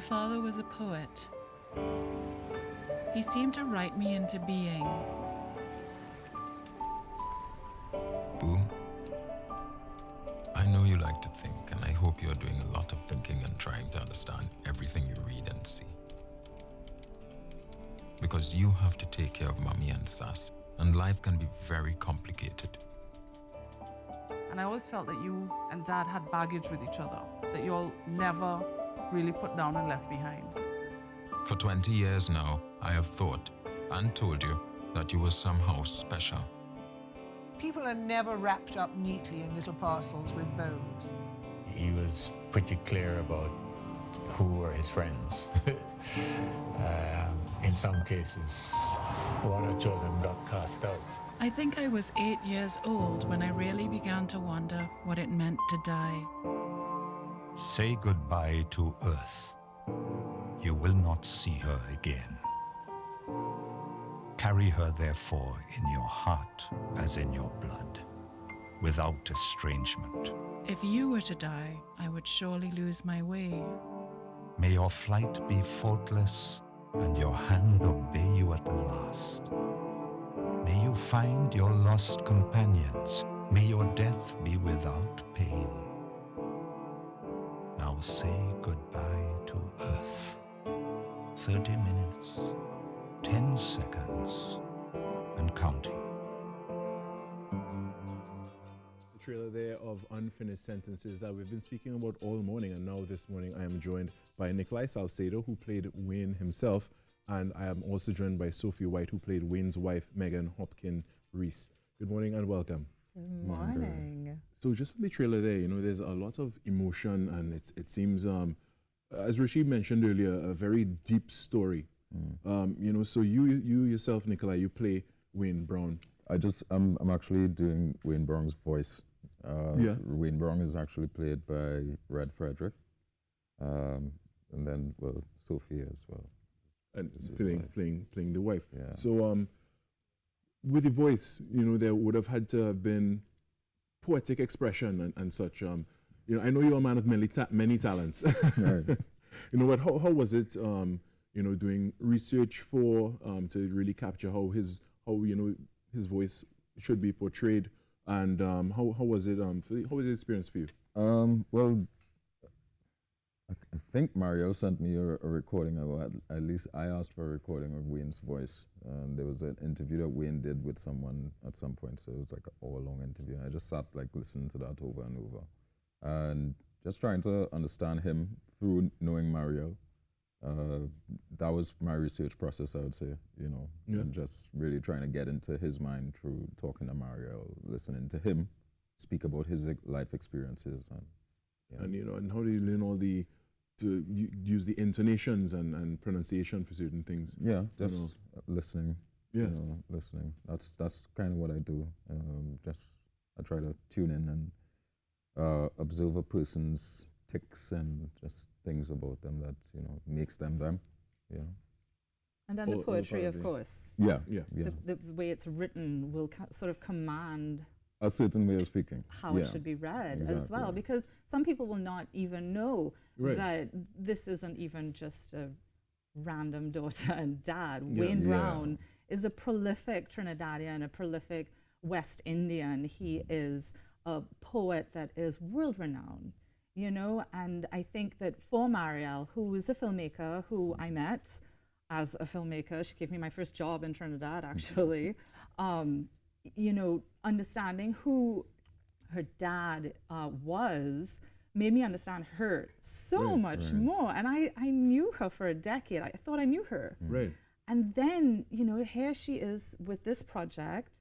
father was a poet. He seemed to write me into being. Boo, I know you like to think, and I hope you're doing a lot of thinking and trying to understand everything you read and see. Because you have to take care of Mommy and Sass, and life can be very complicated. And I always felt that you and Dad had baggage with each other, that you all never really put down and left behind. For 20 years now, I have thought and told you that you were somehow special. People are never wrapped up neatly in little parcels with bows. He was pretty clear about who were his friends. In some cases, one or two of them got cast out. I think I was 8 years old when I really began to wonder what it meant to die. Say goodbye to Earth. You will not see her again. Carry her, therefore, in your heart as in your blood, without estrangement. If you were to die, I would surely lose my way. May your flight be faultless, and your hand obey you at the last. May you find your lost companions. May your death be without pain. Now say goodbye to Earth. 30 minutes, 10 seconds, and counting. The trailer there of Unfinished Sentences that we've been speaking about all morning, and now this morning I am joined by Nikolai Salcedo, who played Wayne himself, and I am also joined by Sophie White, who played Wayne's wife, Megan Hopkins Reese. Good morning and welcome. Good morning. So just from the trailer there, you know, there's a lot of emotion, and it seems, as Rashid mentioned earlier, a very deep story. You know, so you yourself, Nikolai, you play Wayne Brown. I'm actually doing Wayne Brown's voice. Wayne Brown is actually played by Red Frederick, and then Sophie as well. And playing the wife. Yeah. So with the voice, you know, there would have had to have been poetic expression and such. You know, I know you're a man of many talents. Right. You know, but how was it? You know, doing research for to really capture how his voice should be portrayed, and how was it? How was the experience for you? Well, I think Mario sent me a recording, or at least I asked for a recording of Wayne's voice. There was an interview that Wayne did with someone at some point, so it was like an hour-long interview. I just sat like listening to that over and over, and just trying to understand him through knowing Mario. That was my research process, I would say, you know, and just really trying to get into his mind through talking to Mario, listening to him speak about his life experiences, and you know, and how do you learn to use the intonations and pronunciation for certain things? Yeah, just listening. Yeah, you know, listening. That's kind of what I do. I try to tune in and observe a person's tics and just things about them that, you know, makes them them. Yeah. And then the poetry, of course. Yeah. The way it's written will sort of command a certain way of speaking. How it should be read as well, because some people will not even know that this isn't even just a random daughter and dad. Wayne Brown is a prolific Trinidadian, a prolific West Indian. He is a poet that is world-renowned, you know, and I think that for Marielle, who is a filmmaker who I met as a filmmaker, she gave me my first job in Trinidad, actually, you know, understanding who her dad was made me understand her so much more. And I knew her for a decade. I thought I knew her. Right. And then, you know, here she is with this project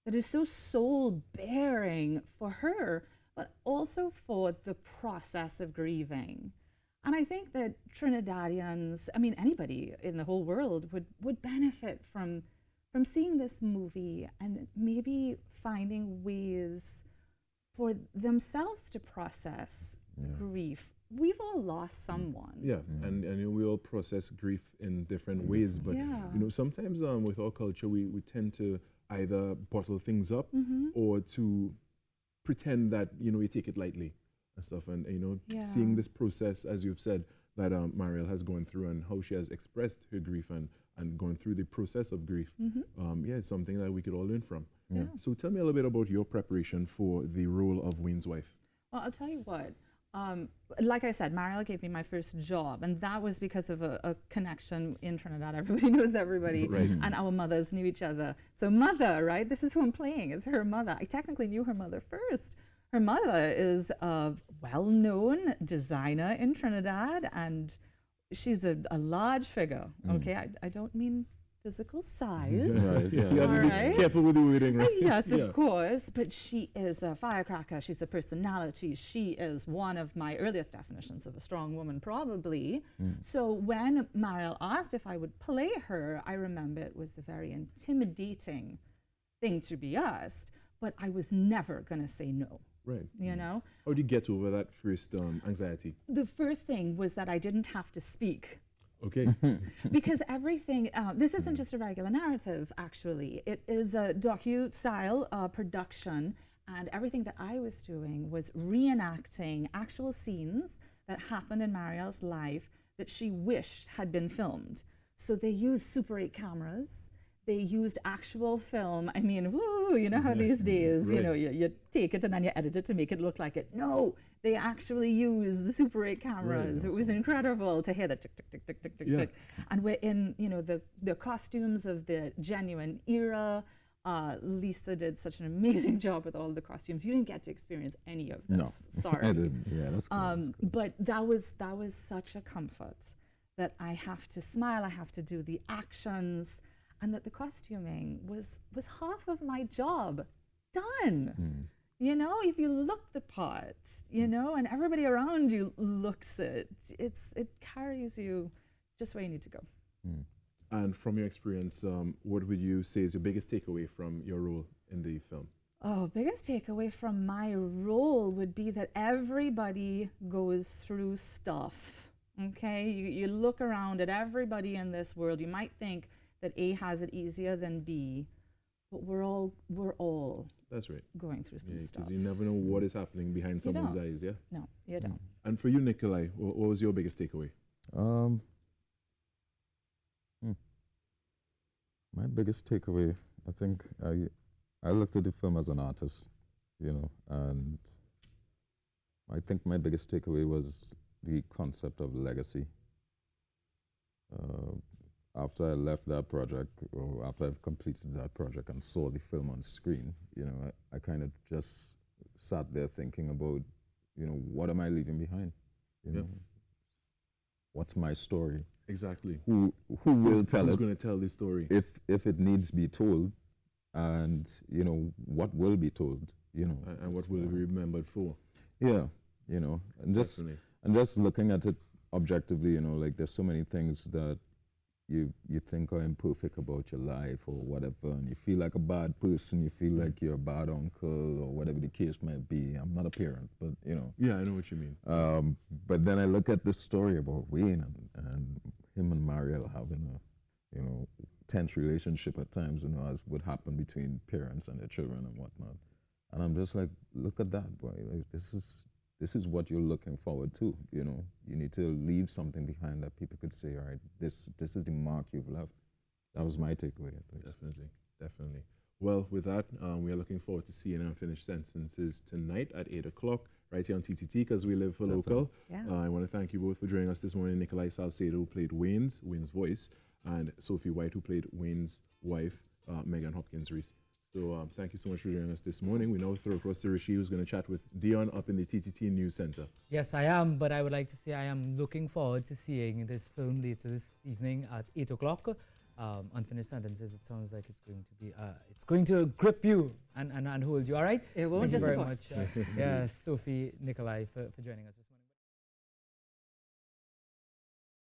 that is so soul-bearing for her, but also for the process of grieving. And I think that Trinidadians, I mean, anybody in the whole world would benefit from seeing this movie and maybe finding ways for themselves to process grief. We've all lost someone. Yeah, and you know, we all process grief in different ways, but you know, sometimes with our culture, we tend to either bottle things up or to pretend that, you know, we take it lightly and stuff. And you know, seeing this process, as you've said, that Mariel has gone through and how she has expressed her grief and gone through the process of grief. Yeah, it's something that we could all learn from. Yeah. So tell me a little bit about your preparation for the role of Wayne's wife. Well, I'll tell you what. Like I said, Mariel gave me my first job, and that was because of a connection in Trinidad. Everybody knows everybody, Right. and our mothers knew each other. So mother, right? This is who I'm playing. It's her mother. I technically knew her mother first. Her mother is a well-known designer in Trinidad, and she's a large figure. Okay, I don't mean physical size. Right, yeah. You have to be Alright. careful with the wording, right? Yes, Yeah. of course, but she is a firecracker. She's a personality. She is one of my earliest definitions of a strong woman, probably. So when Mariel asked if I would play her, I remember it was a very intimidating thing to be asked, but I was never going to say no. Right. You know? How did you get over that first anxiety? The first thing was that I didn't have to speak. Okay. Because everything, this isn't just a regular narrative, actually. It is a docu-style production, and everything that I was doing was reenacting actual scenes that happened in Mariel's life that she wished had been filmed. So they used Super 8 cameras. They used actual film. I mean, woo, you know how these days, you Right. know, you take it and then you edit it to make it look like it. No, they actually used the Super 8 cameras. It was incredible to hear the tick, tick, tick, tick, tick, tick, Yeah. tick. And we're in, you know, the costumes of the genuine era. Lisa did such an amazing job with all the costumes. You didn't get to experience any of this. No, Sorry. I didn't. Yeah, that's cool. That's cool. But that was such a comfort that I have to smile, I have to do the actions, and that the costuming was half of my job done. You know, if you look the part, you know, and everybody around you looks it, it carries you just where you need to go. And from your experience, what would you say is your biggest takeaway from your role in the film? Oh, biggest takeaway from my role would be that everybody goes through stuff. Okay, you look around at everybody in this world. You might think that A has it easier than B, but we're all That's right. going through some Yeah, stuff. because you never know what is happening behind You someone's don't. eyes, yeah? No, you don't. And for you, Nikolai, what was your biggest takeaway? My biggest takeaway, I think I looked at the film as an artist, you know, and I think my biggest takeaway was the concept of legacy. After I left that project, or after I've completed that project and saw the film on screen, you know, I kind of just sat there thinking about, you know, what am I leaving behind? You know, what's my story? Exactly. Who will tell Who's it? going to tell this story? If it needs to be told, and you know what will be told, you know, And what will be remembered for? yeah, you know, and just looking at it objectively, you know, like there's so many things that you think are imperfect about your life or whatever, and you feel like a bad person, you feel like you're a bad uncle or whatever the case might be. I'm not a parent, but you know. Yeah, I know what you mean. But then I look at this story about Wayne and him and Mariel having a, you know, tense relationship at times, you know, as would happen between parents and their children and whatnot. And I'm just like, look at that, boy. Like, this is what you're looking forward to, you know. You need to leave something behind that people could say, all right, this is the mark you've left. That was my takeaway, at least. Definitely. Well, with that, we are looking forward to seeing Unfinished Sentences tonight at 8 o'clock, right here on TTT, because we live for local. Yeah. I want to thank you both for joining us this morning. Nikolai Salcedo, who played Wayne's voice, and Sophie White, who played Wayne's wife, Megan Hopkins-Reese. So thank you so much for joining us this morning. We now throw across to Rishi, who's going to chat with Dion up in the TTT News Center. Yes, I am, but I would like to say I am looking forward to seeing this film later this evening at 8 o'clock. Unfinished Sentences, it sounds like it's going to grip you and hold you, all right? It won't Thank you very disappoint. much. Yes, Sophie, Nikolai, for joining us.